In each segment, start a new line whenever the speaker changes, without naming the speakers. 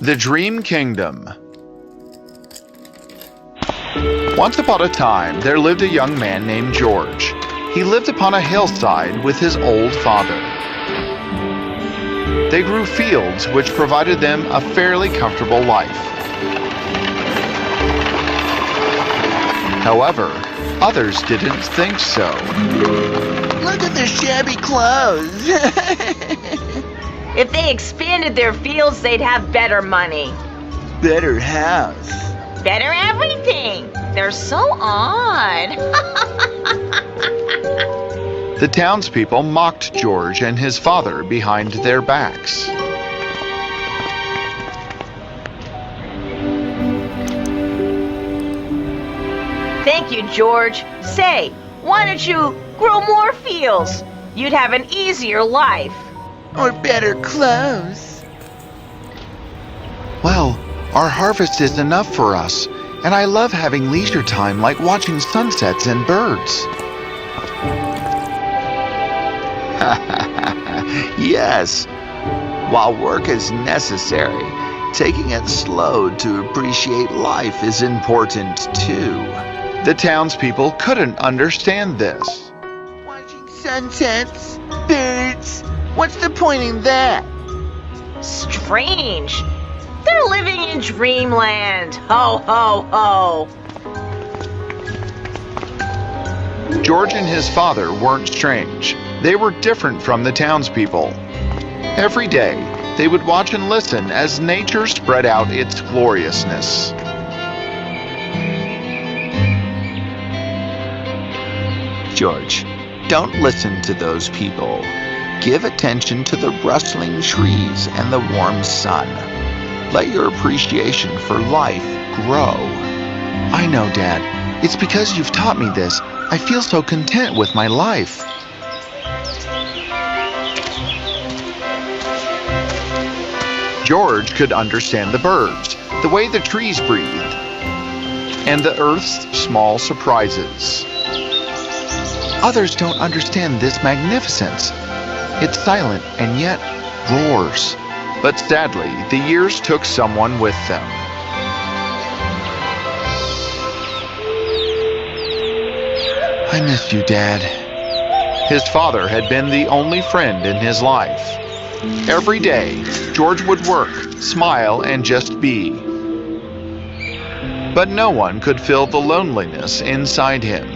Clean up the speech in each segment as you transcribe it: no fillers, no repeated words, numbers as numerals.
The Dream Kingdom. Once upon a time, there lived a young man named George. He lived upon a hillside with his old father. They grew fields which provided them a fairly comfortable life. However, others didn't think so.
Look at their shabby clothes.
If they expanded their fields, they'd have better money.
Better house.
Better everything. They're so odd.
The townspeople mocked George and his father behind their backs.
Thank you, George. Say, why don't you grow more fields? You'd have an easier life.
Or better clothes.
Well, our harvest is enough for us, and I love having leisure time like watching sunsets and birds.
Yes. While work is necessary, taking it slow to appreciate life is important too.
The townspeople couldn't understand this.
Watching sunsets, birds, what's the point in that?
Strange. They're living in dreamland. Ho, ho, ho.
George and his father weren't strange. They were different from the townspeople. Every day, they would watch and listen as nature spread out its gloriousness.
George, don't listen to those people. Give attention to the rustling trees and the warm sun. Let your appreciation for life grow.
I know, Dad. It's because you've taught me this. I feel so content with my life. George could understand the birds, the way the trees breathed, and the earth's small surprises. Others don't understand this magnificence. It's silent and yet roars. But sadly, the years took someone with them. I miss you, Dad. His father had been the only friend in his life. Every day, George would work, smile, and just be. But no one could fill the loneliness inside him.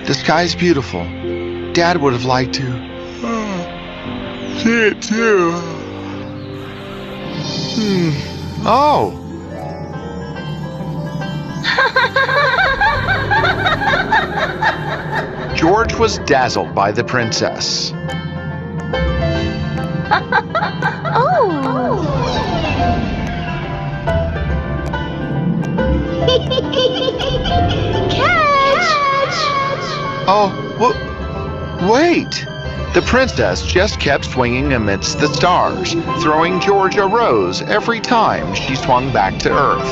The sky's beautiful. Dad would have liked to.
See it too.
Oh. George was dazzled by the princess.
Oh. Catch!
Oh, wait! The princess just kept swinging amidst the stars, throwing George a rose every time she swung back to Earth.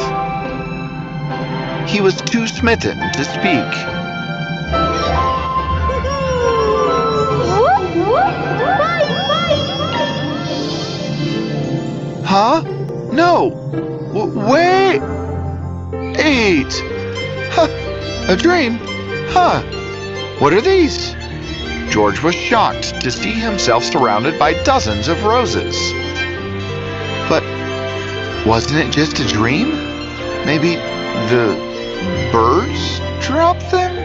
He was too smitten to speak. Huh? No! Wait! Huh, a dream? Huh? What are these? George was shocked to see himself surrounded by dozens of roses. But wasn't it just a dream? Maybe the birds dropped them?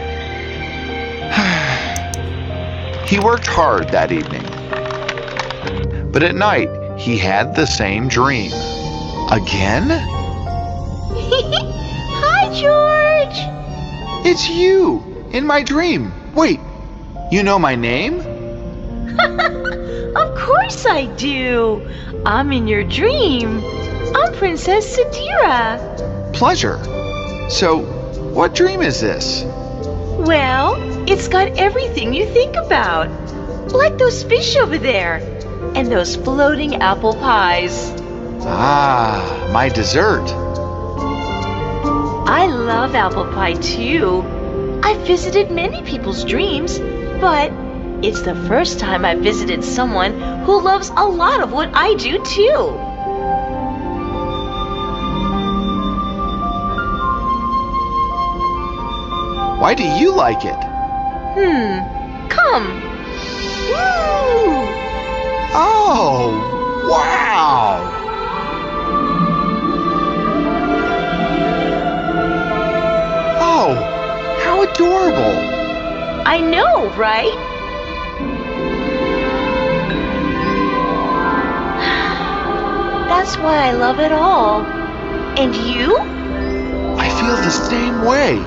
He worked hard that evening. But at night, he had the same dream. Again?
Hi, George!
It's you! In my dream! Wait, you know my name?
Of course I do. I'm in your dream. I'm Princess Sadira.
Pleasure. So, what dream is this?
Well, it's got everything you think about. Like those fish over there. And those floating apple pies.
Ah, my dessert.
I love apple pie too. I've visited many people's dreams, but it's the first time I've visited someone who loves a lot of what I do too.
Why do you like it?
Come. Woo!
Oh, wow! Oh, how adorable!
I know, right? That's why I love it all. And you?
I feel the same way.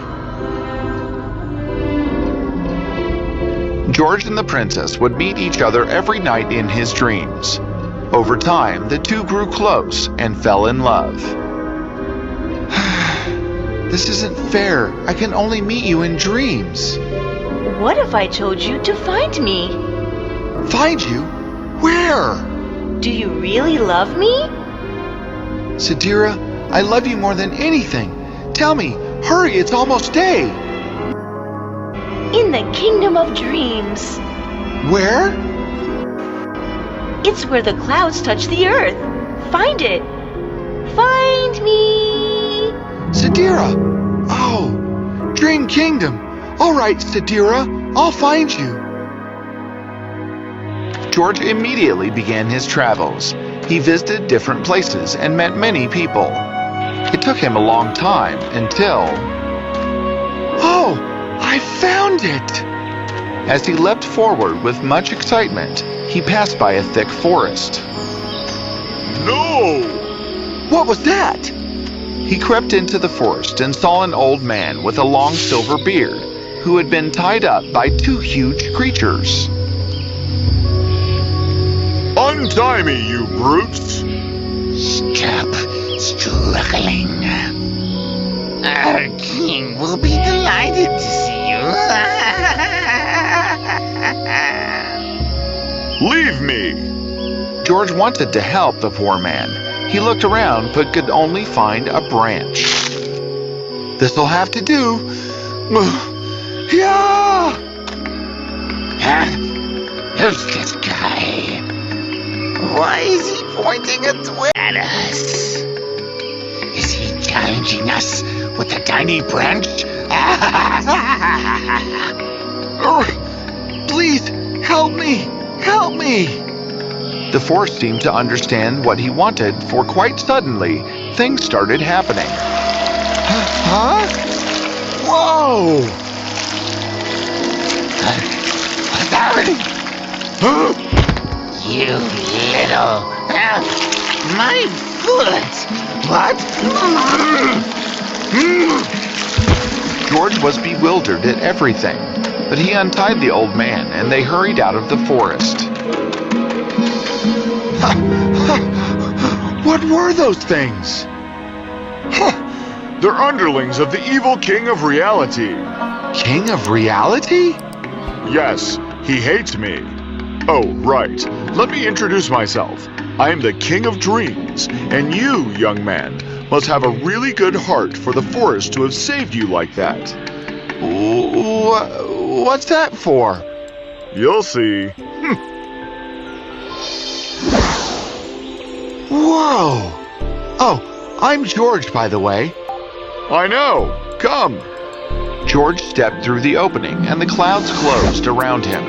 George and the princess would meet each other every night in his dreams. Over time, the two grew close and fell in love. This isn't fair. I can only meet you in dreams.
What if I told you to find me?
Find you? Where?
Do you really love me?
Sadira, I love you more than anything. Tell me, hurry, it's almost day.
In the kingdom of dreams.
Where?
It's where the clouds touch the earth. Find it. Find me.
Sadira! Oh, Dream Kingdom. All right, Sadira, I'll find you. George immediately began his travels. He visited different places and met many people. It took him a long time until... Oh, I found it! As he leapt forward with much excitement, he passed by a thick forest.
No!
What was that? He crept into the forest and saw an old man with a long silver beard who had been tied up by two huge creatures.
Untie me, you brutes!
Stop struggling. Our king will be delighted to see you.
Leave me!
George wanted to help the poor man. He looked around but could only find a branch. This'll have to do. Yeah!
Who's this guy? Why is he pointing at us? Is he challenging us with a tiny branch?
Please, help me! Help me! The forest seemed to understand what he wanted, for quite suddenly, things started happening. Huh? Whoa!
What's happening? You little... my foot! What?
George was bewildered at everything, but he untied the old man and they hurried out of the forest. What were those things?
They're underlings of the evil king of reality.
King of reality?
Yes, he hates me. Oh, right. Let me introduce myself. I am the king of dreams, and you, young man, must have a really good heart for the forest to have saved you like that.
What's that for?
You'll see.
Whoa! Oh, I'm George, by the way.
I know. Come.
George stepped through the opening, and the clouds closed around him.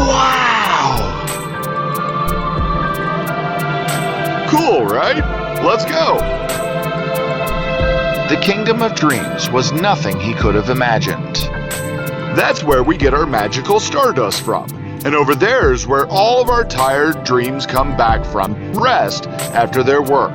Wow!
Cool, right? Let's go.
The Kingdom of Dreams was nothing he could have imagined.
That's where we get our magical stardust from. And over there's where all of our tired dreams come back from, rest after their work.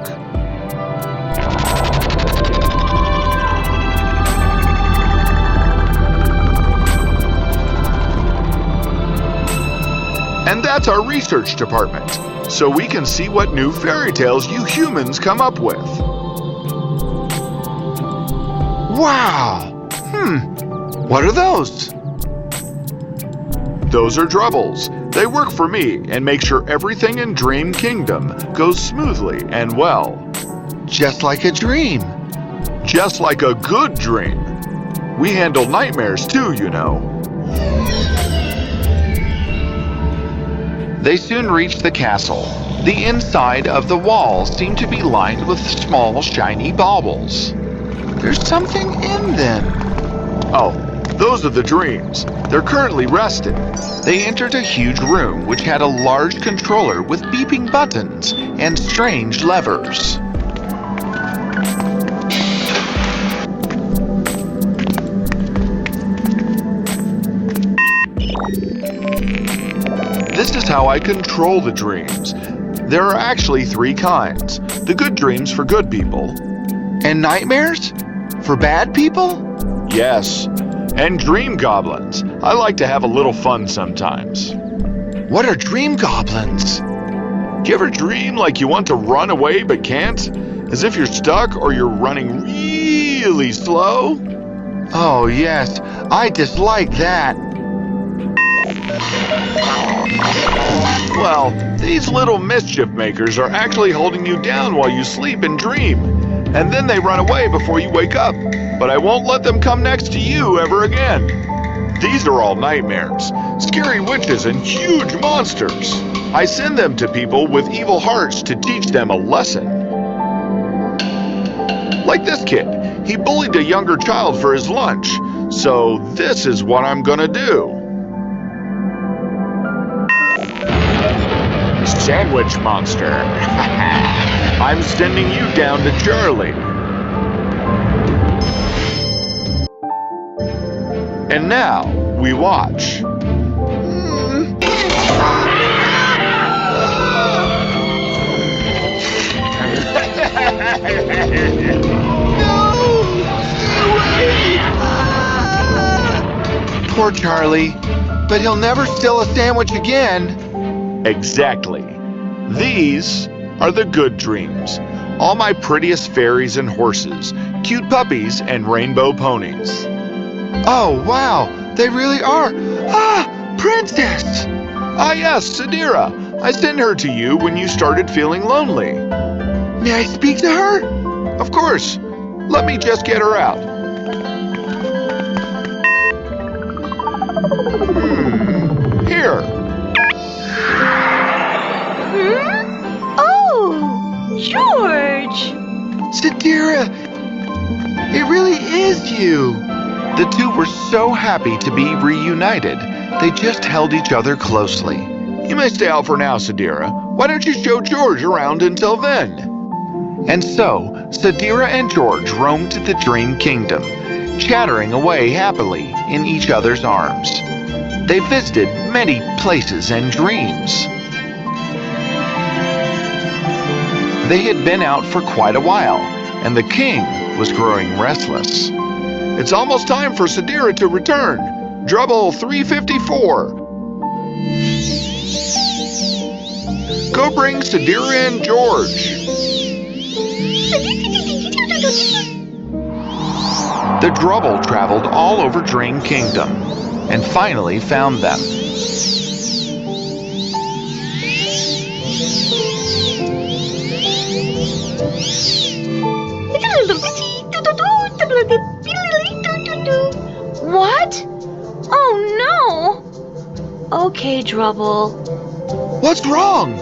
And that's our research department, so we can see what new fairy tales you humans come up with.
Wow! What are those?
Those are Drubbles. They work for me and make sure everything in Dream Kingdom goes smoothly and well.
Just like a dream.
Just like a good dream. We handle nightmares too, you know.
They soon reached the castle. The inside of the walls seemed to be lined with small, shiny baubles. There's something in them.
Oh, those are the dreams. They're currently resting.
They entered a huge room which had a large controller with beeping buttons and strange levers.
This is how I control the dreams. There are actually 3 kinds. The good dreams for good people.
And nightmares? For bad people?
Yes. And dream goblins. I like to have a little fun sometimes.
What are dream goblins?
Do you ever dream like you want to run away but can't? As if you're stuck or you're running really slow?
Oh yes, I dislike that.
Well, these little mischief makers are actually holding you down while you sleep and dream. And then they run away before you wake up. But I won't let them come next to you ever again. These are all nightmares. Scary witches and huge monsters. I send them to people with evil hearts to teach them a lesson. Like this kid. He bullied a younger child for his lunch. So this is what I'm gonna do. Sandwich monster. I'm sending you down to Charlie. And now we watch.
Poor Charlie, but he'll never steal a sandwich again.
Exactly. These are the good dreams. All my prettiest fairies and horses, cute puppies and rainbow ponies.
Oh, wow, they really are. Ah, Princess!
Ah yes, Sadira. I sent her to you when you started feeling lonely.
May I speak to her?
Of course. Let me just get her out. Here.
Oh, George!
Sadira, it really is you. The two were so happy to be reunited. They just held each other closely.
You may stay out for now, Sadira. Why don't you show George around until then?
And so, Sadira and George roamed the Dream Kingdom, chattering away happily in each other's arms. They visited many places and dreams. They had been out for quite a while, and the king was growing restless.
It's almost time for Sadira to return. Drubble 354. Go bring Sadira and George.
The Drubble traveled all over Dream Kingdom and finally found them.
What? Oh no! Okay, Drubble.
What's wrong?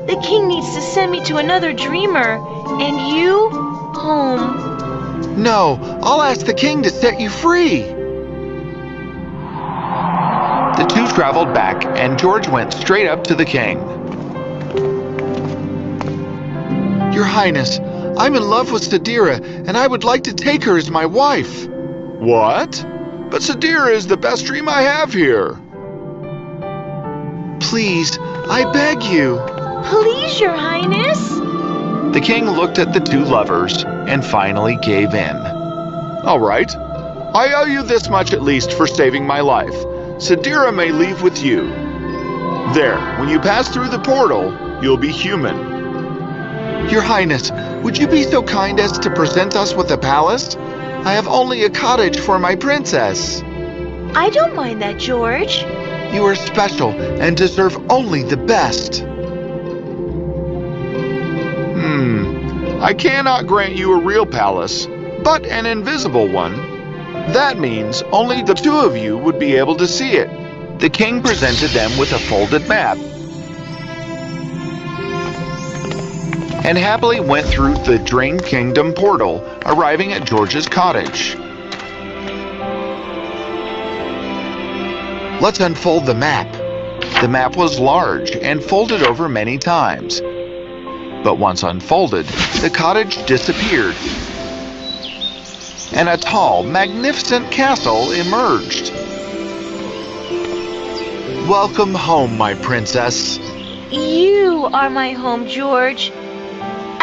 The king needs to send me to another dreamer, and you home.
No, I'll ask the king to set you free. The two traveled back, and George went straight up to the king. Your Highness, I'm in love with Sadira, and I would like to take her as my wife.
What? But Sadira is the best dream I have here.
Please, I beg you.
Please, Your Highness.
The king looked at the two lovers and finally gave in.
All right. I owe you this much at least for saving my life. Sadira may leave with you. There, when you pass through the portal, you'll be human.
Your Highness, would you be so kind as to present us with a palace? I have only a cottage for my princess.
I don't mind that, George.
You are special and deserve only the best.
I cannot grant you a real palace, but an invisible one. That means only the two of you would be able to see it.
The king presented them with a folded map. and happily went through the Dream Kingdom portal, arriving at George's cottage. Let's unfold the map. The map was large and folded over many times. But once unfolded, the cottage disappeared, and a tall, magnificent castle emerged. Welcome home, my princess.
You are my home, George.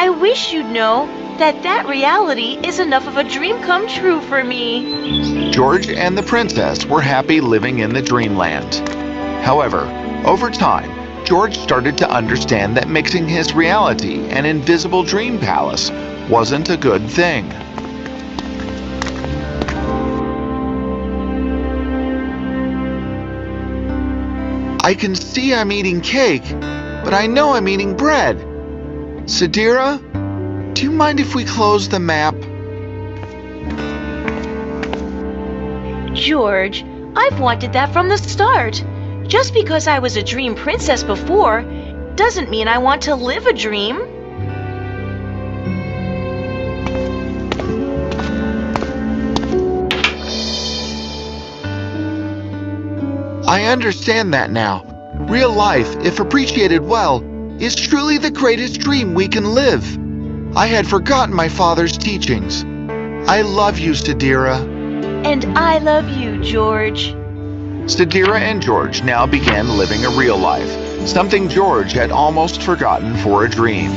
I wish you'd know that reality is enough of a dream come true for me.
George and the princess were happy living in the dreamland. However, over time, George started to understand that mixing his reality and invisible dream palace wasn't a good thing. I can see I'm eating cake, but I know I'm eating bread. Sadira, do you mind if we close the map?
George, I've wanted that from the start. Just because I was a dream princess before doesn't mean I want to live a dream.
I understand that now. Real life, if appreciated well, is truly the greatest dream we can live. I had forgotten my father's teachings. I love you, Sadira.
And I love you, George.
Sadira and George now began living a real life, something George had almost forgotten for a dream.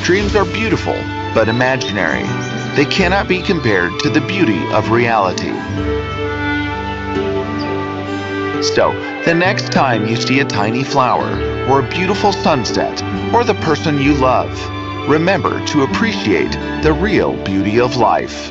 Dreams are beautiful, but imaginary. They cannot be compared to the beauty of reality. So, the next time you see a tiny flower, or a beautiful sunset, or the person you love, remember to appreciate the real beauty of life.